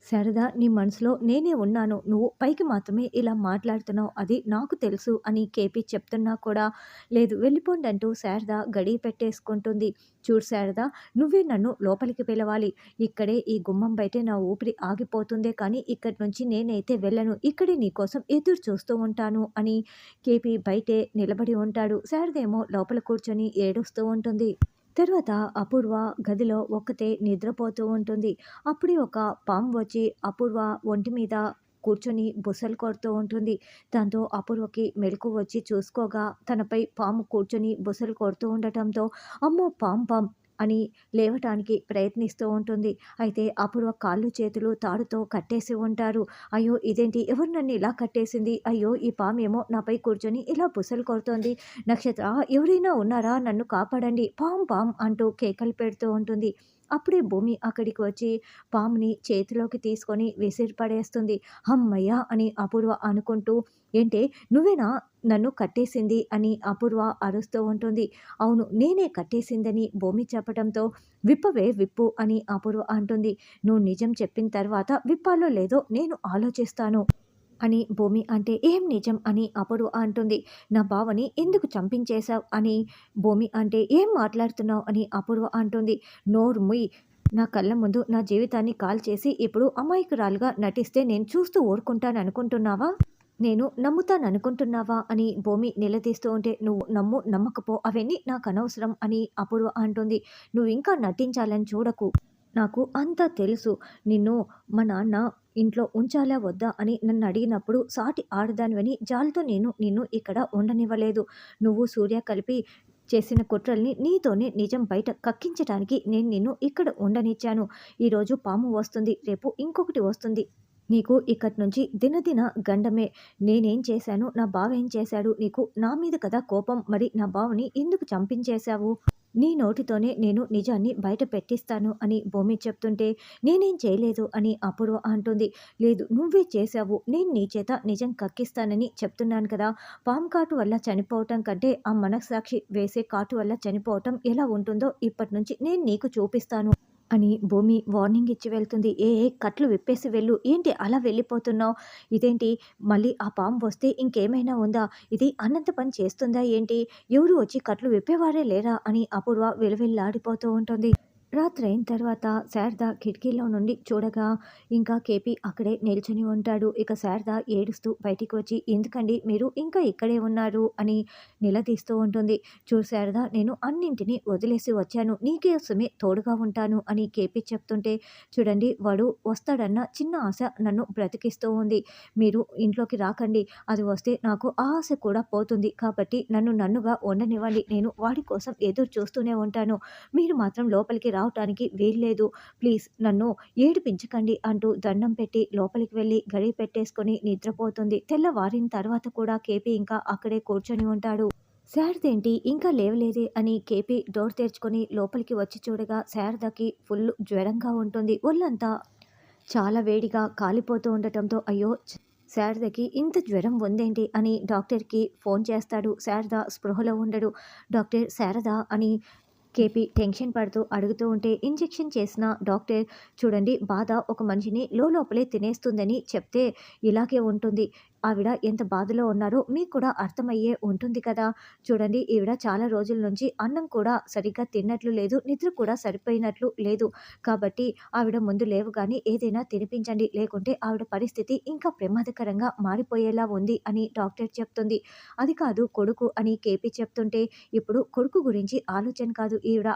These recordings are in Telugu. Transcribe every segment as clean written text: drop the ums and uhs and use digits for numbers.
శారదా, నీ మనసులో నేనే ఉన్నాను. నువ్వు పైకి మాత్రమే ఇలా మాట్లాడుతున్నావు. అది నాకు తెలుసు అని కేపీ చెప్తున్నా కూడా, లేదు వెళ్ళిపోండంటూ శారద గడియ పెట్టేసుకుంటుంది. చూడు శారదా, నువ్వే నన్ను లోపలికి పిలవాలి. ఇక్కడే ఈ గుమ్మం బయటే నా ఊపిరి ఆగిపోతుందే కానీ ఇక్కడి నుంచి నేనైతే వెళ్ళను. ఇక్కడే నీకోసం ఎదురు చూస్తూ ఉంటాను అని కేపీ బయటే నిలబడి ఉంటాడు. శారదేమో లోపల కూర్చొని ఏడుస్తూ ఉంటుంది. తర్వాత అపూర్వ గదిలో ఒక్కతే నిద్రపోతూ ఉంటుంది. అప్పుడే ఒక పాము వచ్చి అపూర్వ ఒంటి మీద కూర్చొని బుసలు కొడుతూ ఉంటుంది. దాంతో అపూర్వకి మెలకువ వచ్చి చూసుకోగా తనపై పాము కూర్చొని బుసలు కొడుతూ ఉండటంతో అమ్మో! పాము పాము అని లేవటానికి ప్రయత్నిస్తూ ఉంటుంది. అయితే అపూర్వ కాళ్ళు చేతులు తాడుతో కట్టేసి ఉంటారు. అయ్యో! ఇదేంటి ఎవరు నన్ను ఇలా కట్టేసింది? అయ్యో! ఈ పామేమో నాపై కూర్చొని ఇలా బుసలు కొడుతోంది. నక్షత్ర, ఎవరైనా ఉన్నారా? నన్ను కాపాడండి. పాము పాము అంటూ కేకలు పెడుతూ ఉంటుంది. అప్పుడే భూమి అక్కడికి వచ్చి పాముని చేతిలోకి తీసుకొని విసిరి పడేస్తుంది. హమ్మయ్య! అని అపూర్వ అనుకుంటూ, ఏంటే నువ్వేనా నన్ను కట్టేసింది అని అపూర్వ అరుస్తూ ఉంటుంది. అవును, నేనే కట్టేసిందని భూమి చెప్పటంతో, విప్పవే విప్పు అని అపూర్వ అంటుంది. నువ్వు నిజం చెప్పిన తర్వాత విప్పాలో లేదో నేను ఆలోచిస్తాను అని భూమి అంటే, ఏం నిజం అని అపూర్వ అంటుంది. నా బావని ఎందుకు చంపించేశావు అని భూమి అంటే, ఏం మాట్లాడుతున్నావు అని అపూర్వ అంటుంది. నోరు ముయ్, నా కళ్ళ ముందు నా జీవితాన్ని కాల్చేసి ఇప్పుడు అమాయకురాలుగా నటిస్తే నేను చూస్తూ ఊరుకుంటాననుకుంటున్నావా? నేను నమ్ముతాననుకుంటున్నావా అని భూమి నిలదీస్తూ ఉంటే, నువ్వు నమ్ము నమ్మకపో అవన్నీ నాకు అనవసరం అని అపూర్వ అంటుంది. నువ్వు ఇంకా నటించాలని చూడకు. నాకు అంతా తెలుసు. నిన్ను మా నాన్న ఇంట్లో ఉంచాలా వద్దా అని నన్ను అడిగినప్పుడు సాటి ఆడదానివని జాలితో నేను నిన్ను ఇక్కడ ఉండనివ్వలేదు. నువ్వు సూర్య కలిపి చేసిన కుట్రల్ని నీతోనే నిజం బయట కక్కించటానికి నేను నిన్ను ఇక్కడ ఉండనిచ్చాను. ఈరోజు పాము వస్తుంది, రేపు ఇంకొకటి వస్తుంది. నీకు ఇక్కడి నుంచి దినదిన గండమే. నేనేం చేశాను, నా బావ ఏం చేశాడు, నీకు నా మీద కదా కోపం. మరి నా బావని ఎందుకు చంపించేశావు? నీ నోటితోనే నేను నిజాన్ని బయట పెట్టిస్తాను అని భూమి చెప్తుంటే, నేనేం చేయలేదు అని అపూర్వ అంటుంది. లేదు, నువ్వే చేశావు. నేను నీ చేత నిజం కక్కిస్తానని చెప్తున్నాను కదా. పాము కాటు వల్ల చనిపోవటం కంటే ఆ మనస్సాక్షి వేసే కాటు వల్ల చనిపోవటం ఎలా ఉంటుందో ఇప్పటి నుంచి నేను నీకు చూపిస్తాను అని భూమి వార్నింగ్ ఇచ్చి వెళ్తుంది. ఏ ఏ కట్లు విప్పేసి వెళ్ళు. ఏంటి అలా వెళ్ళిపోతున్నావు? ఇదేంటి, మళ్ళీ ఆ పాము వస్తే ఇంకేమైనా ఉందా? ఇది అన్నంత పని చేస్తుందా ఏంటి? ఎవరు వచ్చి కట్లు విప్పేవారే లేరా అని అపూర్వ విలవిల్లాడిపోతూ ఉంటుంది. రాత్రైన తర్వాత శారద కిటికీలో నుండి చూడగా ఇంకా కేపీ అక్కడే నిల్చొని ఉంటాడు. ఇక శారద ఏడుస్తూ బయటికి వచ్చి, ఎందుకండి మీరు ఇంకా ఇక్కడే ఉన్నారు అని నిలదీస్తూ ఉంటుంది. చూడు శారద, నేను అన్నింటినీ వదిలేసి వచ్చాను, నీకోసమే తోడుగా ఉంటాను అని కేపీ చెప్తుంటే, చూడండి వాడు వస్తాడన్న చిన్న ఆశ నన్ను బ్రతికిస్తూ ఉంది. మీరు ఇంట్లోకి రాకండి. అది వస్తే నాకు ఆ ఆశ కూడా పోతుంది. కాబట్టి నన్నుగా ఉండనివ్వండి. నేను వాడి కోసం ఎదురు చూస్తూనే ఉంటాను. మీరు మాత్రం లోపలికి రావటానికి వీల్లేదు. ప్లీజ్ నన్ను ఏడిపించకండి అంటూ దండం పెట్టి లోపలికి వెళ్ళి గడియ పెట్టేసుకొని నిద్రపోతుంది. తెల్లవారిన తర్వాత కూడా కేపీ ఇంకా అక్కడే కూర్చొని ఉంటాడు. శారదేంటి ఇంకా లేవలేదే అని కేపీ డోర్ తెరుచుకొని లోపలికి వచ్చి చూడగా శారదకి ఫుల్ జ్వరంగా ఉంటుంది. ఒళ్ళంతా చాలా వేడిగా కాలిపోతూ ఉండటంతో, అయ్యో! శారదకి ఇంత జ్వరం ఉందేంటి అని డాక్టర్కి ఫోన్ చేస్తాడు. శారద స్పృహలో ఉండడు. డాక్టర్, శారద అని కేపీ టెన్షన్ పడుతూ అడుగుతూ ఉంటే, ఇంజెక్షన్ చేసిన డాక్టర్, చూడండి బాధ ఒక మనిషిని లోపలే తినేస్తుందని చెప్తే ఇలాగే ఉంటుంది. ఆవిడ ఎంత బాధలో ఉన్నారో మీకు కూడా అర్థమయ్యే ఉంటుంది కదా. చూడండి, ఈవిడ చాలా రోజుల నుంచి అన్నం కూడా సరిగ్గా తిన్నట్లు లేదు, నిద్ర కూడా సరిపోయినట్లు లేదు. కాబట్టి ఆవిడ ముందు లేవగానే ఏదైనా తినిపించండి, లేకుంటే ఆవిడ పరిస్థితి ఇంకా ప్రమాదకరంగా మారిపోయేలా ఉంది అని డాక్టర్ చెప్తుంది. అది కాదు కొడుకు అని కేపీ చెప్తుంటే, ఇప్పుడు కొడుకు గురించి ఆలోచన కాదు, ఈవిడ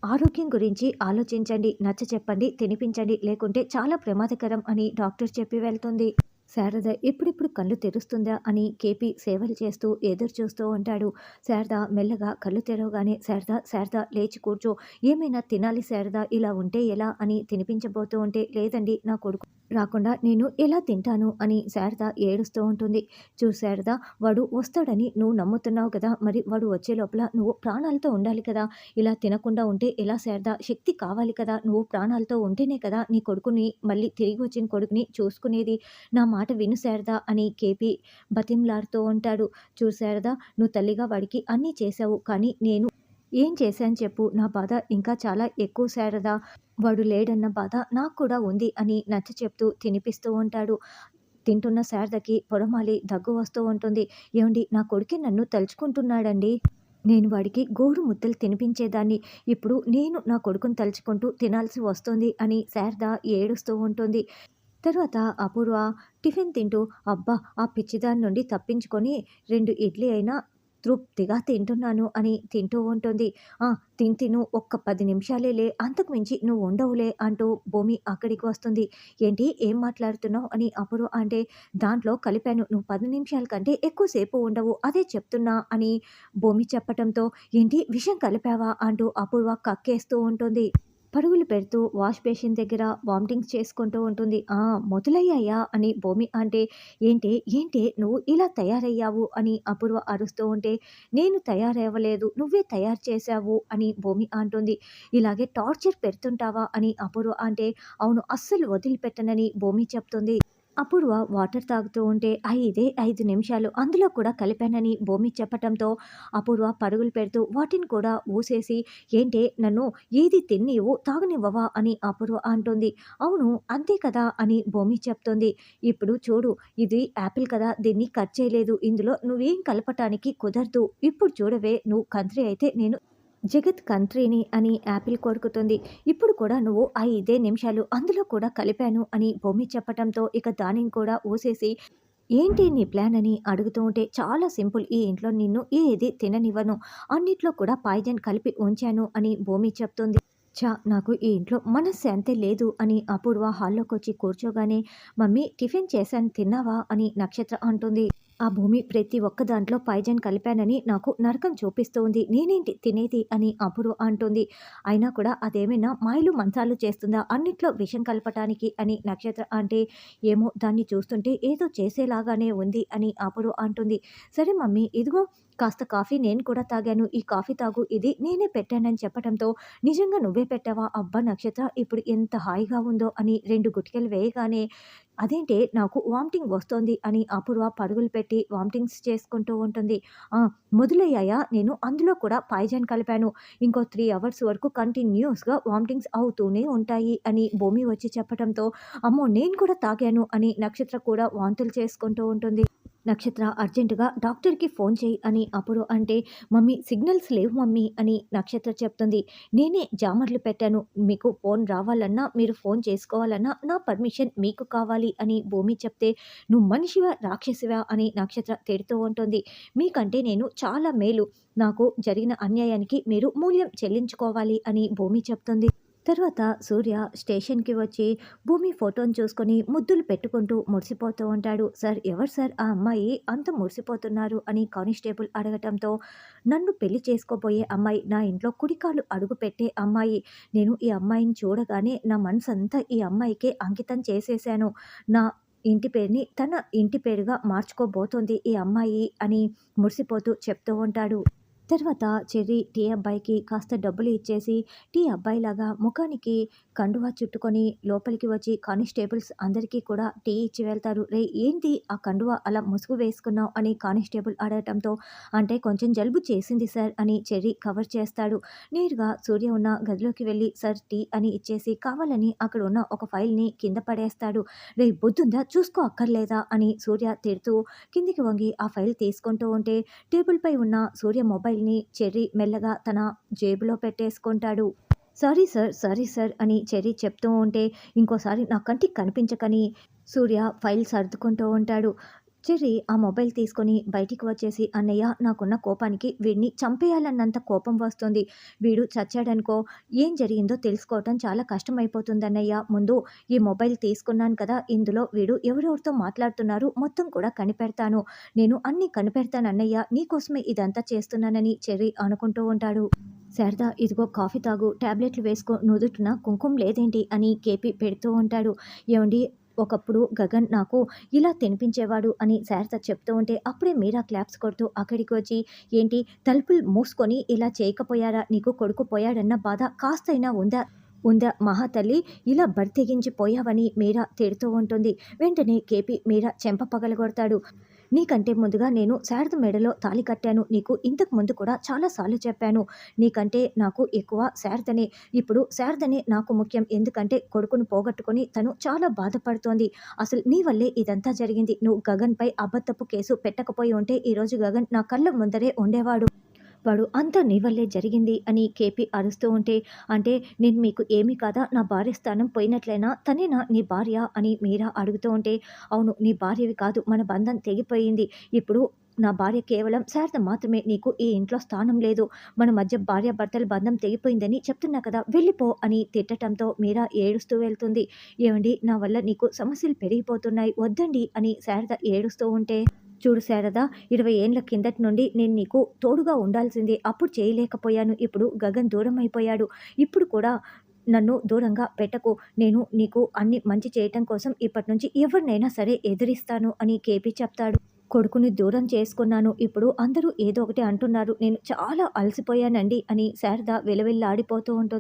ఆరోగ్యం గురించి ఆలోచించండి. నచ్చ చెప్పండి, తినిపించండి, లేకుంటే చాలా ప్రమాదకరం అని డాక్టర్ చెప్పి వెళ్తుంది. శారద ఎప్పుడెప్పుడు కళ్ళు తెరుస్తుందా అని కేపీ సేవలు చేస్తూ ఎదురు చూస్తూ ఉంటాడు. శారద మెల్లగా కళ్ళు తెరవగానే, శారద శారద లేచి కూర్చో, ఏమైనా తినాలి శారద, ఇలా ఉంటే ఎలా అని తినిపించబోతూ ఉంటే, లేదండి నా కొడుకు రాకుండా నేను ఎలా తింటాను అని శారద ఏడుస్తూ ఉంటుంది. చూడు శారద, వాడు వస్తాడని నువ్వు నమ్ముతున్నావు కదా, మరి వాడు వచ్చే లోపల నువ్వు ప్రాణాలతో ఉండాలి కదా. ఇలా తినకుండా ఉంటే ఎలా శారద, శక్తి కావాలి కదా, నువ్వు ప్రాణాలతో ఉంటేనే కదా నీ కొడుకుని, మళ్ళీ తిరిగి వచ్చిన కొడుకుని చూసుకునేది. నా మాట విను శారద అని కేపీ బతిమలాడుతూ ఉంటాడు. చూడు శారద, నువ్వు తల్లిగా వాడికి అన్నీ చేశావు, కానీ నేను ఏం చేశాను చెప్పు? నా బాధ ఇంకా చాలా ఎక్కువ శారదా. వాడు లేడన్న బాధ నాకు కూడా ఉంది అని నచ్చచెప్తూ తినిపిస్తూ ఉంటాడు. తింటున్న శారదకి పొడమాలి దగ్గు వస్తూ ఉంటుంది. ఏవండీ నా కొడుకే నన్ను తలుచుకుంటున్నాడండి. నేను వాడికి గోరు ముద్దలు తినిపించేదాన్ని. ఇప్పుడు నేను నా కొడుకుని తలుచుకుంటూ తినాల్సి వస్తుంది అని శారద ఏడుస్తూ ఉంటుంది. తర్వాత అపూర్వ టిఫిన్ తింటూ, అబ్బా! ఆ పిచ్చిదాని నుండి తప్పించుకొని 2 ఇడ్లీ అయినా తృప్తిగా తింటున్నాను అని తింటూ ఉంటుంది. ఆ! తిను ఒక్క 10 నిమిషాలేలే అంతకు మించి నువ్వు ఉండవులే అంటూ భూమి అక్కడికి వస్తుంది. ఏంటి ఏం మాట్లాడుతున్నావు అని అపూర్వ అంటే, దాంట్లో కలిపాను నువ్వు 10 నిమిషాల కంటే ఎక్కువ సేపు ఉండవు అదే చెప్తున్నా అని భూమి చెప్పటంతో, ఏంటి విషం కలిపావా అంటూ అపూర్వ కక్కేస్తూ ఉంటుంది. పరుగులు పెడుతూ వాష్ బేసిన్ దగ్గర వామిటింగ్స్ చేసుకుంటూ ఉంటుంది. మొదలయ్యాయా అని భూమి అంటే, ఏంటే నువ్వు ఇలా తయారయ్యావు అని అపూర్వ అరుస్తూ ఉంటే, నేను తయారవ్వలేదు నువ్వే తయారు చేశావు అని భూమి అంటుంది. ఇలాగే టార్చర్ పెడుతుంటావా అని అపూర్వ అంటే, అవును అస్సలు వదిలిపెట్టనని భూమి చెప్తుంది. అపూర్వ వాటర్ తాగుతూ ఉంటే, ఇదే 5 నిమిషాలు అందులో కూడా కలిపానని భూమి చెప్పటంతో అపూర్వ పరుగులు పెడుతూ వాటిని కూడా ఊసేసి, ఏంటే నన్ను ఏది తిన్నివ్వు తాగనివ్వవా అని అపూర్వ అంటుంది. అవును అంతే కదా అని భూమి చెప్తుంది. ఇప్పుడు చూడు, ఇది యాపిల్ కదా, దీన్ని కట్ చేయలేదు, ఇందులో నువ్వేం కలపటానికి కుదరదు, ఇప్పుడు చూడవే నువ్వు కంత్రి అయితే నేను జగత్ కంట్రీని అని యాపిల్ కొరుకుతుంది. ఇప్పుడు కూడా నువ్వు 5 నిమిషాలు అందులో కూడా కలిపాను అని భూమి చెప్పటంతో ఇక దానిని కూడా ఊసేసి, ఏంటి నీ ప్లాన్ అని అడుగుతూ ఉంటే, చాలా సింపుల్, ఈ ఇంట్లో నిన్ను ఏది తిననివ్వను, అన్నిట్లో కూడా పాయిజన్ కలిపి ఉంచాను అని భూమి చెప్తుంది. నాకు ఈ ఇంట్లో మనశ్శాంతే లేదు అని అపూర్వ హాల్లోకొచ్చి కూర్చోగానే, మమ్మీ టిఫిన్ చేశాను తిన్నావా అని నక్షత్ర అంటుంది. ఆ భూమి ప్రతి ఒక్క దాంట్లో పాయిజన్ కలిపానని నాకు నరకం చూపిస్తూ ఉంది, నేనేంటి తినేది అని అపూర్వ అంటుంది. అయినా కూడా అదేమైనా మాయలు మంత్రాలు చేస్తుందా అన్నిట్లో విషం కలపటానికి అని నక్షత్ర అంటే, ఏమో దాన్ని చూస్తుంటే ఏదో చేసేలాగానే ఉంది అని అపూర్వ అంటుంది. సరే మమ్మీ ఇదిగో కాస్త కాఫీ నేను కూడా తాగాను, ఈ కాఫీ తాగు, ఇది నేనే పెట్టానని చెప్పడంతో, నిజంగా నువ్వే పెట్టావా అబ్బా నక్షత్ర ఇప్పుడు ఎంత హాయిగా ఉందో అని 2 గుటికలు వేయగానే, అదేంటే నాకు వామిటింగ్ వస్తోంది అని అపూర్వ పరుగులు పెట్టి వామిటింగ్స్ చేసుకుంటూ ఉంటుంది. మొదలయ్యాయా, నేను అందులో కూడా పాయిజన్ కలిపాను, ఇంకో 3 అవర్స్ వరకు కంటిన్యూస్గా వామిటింగ్స్ అవుతూనే ఉంటాయి అని భూమి వచ్చి చెప్పడంతో, అమ్మో నేను కూడా తాగాను అని నక్షత్ర కూడా వాంతులు చేసుకుంటూ ఉంటుంది. నక్షత్ర అర్జెంటుగా డాక్టర్కి ఫోన్ చేయి అని అపూర్వ అంటే, మమ్మీ సిగ్నల్స్ లేవు మమ్మీ అని నక్షత్ర చెప్తుంది. నేనే జామర్లు పెట్టాను, మీకు ఫోన్ రావాలన్నా మీరు ఫోన్ చేసుకోవాలన్నా నా పర్మిషన్ మీకు కావాలి అని భూమి చెప్తే, నువ్వు మనిషివా రాక్షసివా అని నక్షత్ర తిడుతూ ఉంటుంది. మీకంటే నేను చాలా మేలు, నాకు జరిగిన అన్యాయానికి మీరు మూల్యం చెల్లించుకోవాలి అని భూమి చెప్తుంది. తర్వాత సూర్య స్టేషన్కి వచ్చి భూమి ఫోటోని చూసుకొని ముద్దులు పెట్టుకుంటూ మురిసిపోతూ ఉంటాడు. సార్ ఎవరు సార్ ఆ అమ్మాయి అంత మురిసిపోతున్నారు అని కానిస్టేబుల్ అడగటంతో, నన్ను పెళ్లి చేసుకోబోయే అమ్మాయి, నా ఇంట్లో కుడికాలు అడుగు పెట్టే అమ్మాయి, నేను ఈ అమ్మాయిని చూడగానే నా మనసంతా ఈ అమ్మాయికే అంకితం చేసేసాను, నా ఇంటి పేరుని తన ఇంటి పేరుగా మార్చుకోబోతోంది ఈ అమ్మాయి అని మురిసిపోతూ చెప్తూ ఉంటాడు. తర్వాత చెర్రీ టీ అబ్బాయికి కాస్త డబ్బులు ఇచ్చేసి, టీ అబ్బాయిలాగా ముఖానికి కండువా చుట్టుకొని లోపలికి వచ్చి కానిస్టేబుల్స్ అందరికీ కూడా టీ ఇచ్చి వెళ్తారు. రే ఏంటి ఆ కండువా అలా ముసుగు వేసుకున్నావు అని కానిస్టేబుల్ అడగటంతో, అంటే కొంచెం జలుబు చేసింది సార్ అని చెర్రీ కవర్ చేస్తాడు. నేరుగా సూర్య ఉన్న గదిలోకి వెళ్ళి సార్ టీ అని ఇచ్చేసి కావాలని అక్కడ ఉన్న ఒక ఫైల్ని కింద పడేస్తాడు. రే బుద్ధుందా చూసుకో అక్కర్లేదా అని సూర్య తిడుతూ కిందికి వంగి ఆ ఫైల్ తీసుకుంటూ ఉంటే, టేబుల్పై ఉన్న సూర్య మొబైల్ని చెర్రీ మెల్లగా తన జేబులో పెట్టేసుకుంటాడు. సారీ సార్ అని చెర్రీ చెప్తూ ఉంటే, ఇంకోసారి నా కంటికి కనిపించకని సూర్య ఫైల్ సర్దుకుంటూ ఉంటాడు. చెర్రీ ఆ మొబైల్ తీసుకొని బయటికి వచ్చేసి, అన్నయ్య నాకున్న కోపానికి వీడిని చంపేయాలన్నంత కోపం వస్తుంది, వీడు చచ్చాడనుకో ఏం జరిగిందో తెలుసుకోవటం చాలా కష్టమైపోతుందన్నయ్య, ముందు ఈ మొబైల్ తీసుకున్నాను కదా, ఇందులో వీడు ఎవరెవరితో మాట్లాడుతున్నారు మొత్తం కూడా కనిపెడతాను, నేను అన్నీ కనిపెడతానన్నయ్య, నీకోసమే ఇదంతా చేస్తున్నానని చెర్రీ అనుకుంటూ ఉంటాడు. శారద ఇదిగో కాఫీ తాగు, టాబ్లెట్లు వేసుకో, నుదుటిన కుంకుమ లేదేంటి అని కేపీ పెడుతూ ఉంటాడు. ఏమండి ఒకప్పుడు గగన్ నాకు ఇలా తినిపించేవాడు అని శారద చెప్తూ ఉంటే, అప్పుడే మీరా క్లాప్స్ కొడుతూ అక్కడికి వచ్చి, ఏంటి తలుపులు మూసుకొని ఇలా చేయకపోయారా, నీకు కొడుకు పోయాడన్న బాధ కాస్తైనా ఉందా మహాతల్లి, ఇలా బరితెగించి పోయావని మీరా తిడుతూ ఉంటుంది. వెంటనే కేపీ మీరా చెంప పగలగొడతాడు. నీకంటే ముందుగా నేను శారద మెడలో తాళి కట్టాను. నీకు ఇంతకు ముందు కూడా చాలా సార్లు చెప్పాను. నీకంటే నాకు ఎక్కువ శారదనే. ఇప్పుడు శారదనే నాకు ముఖ్యం. ఎందుకంటే కొడుకును పోగొట్టుకొని తను చాలా బాధపడుతోంది. అసలు నీ వల్లే ఇదంతా జరిగింది. నువ్వు గగన్‌పై అబద్ధపు కేసు పెట్టకపోయి ఉంటే ఈరోజు గగన్ నా కళ్ళ ముందరే ఉండేవాడు. వాడు అంతా నీ వల్లే జరిగింది అని కేపీ అరుస్తూ ఉంటే, అంటే నేను మీకు ఏమీ కాదా? నా భార్య స్థానం పోయినట్లేనా? తనేనా నీ భార్య? అని మీరా అడుగుతూ ఉంటే, అవును నీ భార్యవి కాదు. మన బంధం తెగిపోయింది. ఇప్పుడు నా భార్య కేవలం శారద మాత్రమే. నీకు ఈ ఇంట్లో స్థానం లేదు. మన మధ్య భార్యాభర్తల బంధం తెగిపోయిందని చెప్తున్నా కదా! వెళ్ళిపో అని తిట్టటంతో మీరా ఏడుస్తూ వెళ్తుంది. ఏవండీ నా వల్ల నీకు సమస్యలు పెరిగిపోతున్నాయి. వద్దండి అని శారద ఏడుస్తూ ఉంటే, చూడు శారద, 20 ఏండ్ల కిందటి నుండి నేను నీకు తోడుగా ఉండాల్సిందే. అప్పుడు చేయలేకపోయాను. ఇప్పుడు గగన్ దూరం అయిపోయాడు. ఇప్పుడు కూడా నన్ను దూరంగా పెట్టకు. నేను నీకు అన్ని మంచి చేయటం కోసం ఇప్పటి నుంచి ఎవరినైనా సరే ఎదిరిస్తాను అని కేపీ చెప్తాడు. కొడుకుని దూరం చేసుకున్నాను. ఇప్పుడు అందరూ ఏదో ఒకటి అంటున్నారు. నేను చాలా అలసిపోయానండి అని శారద విలవిల్లాడిపోతూ ఉంటుంది.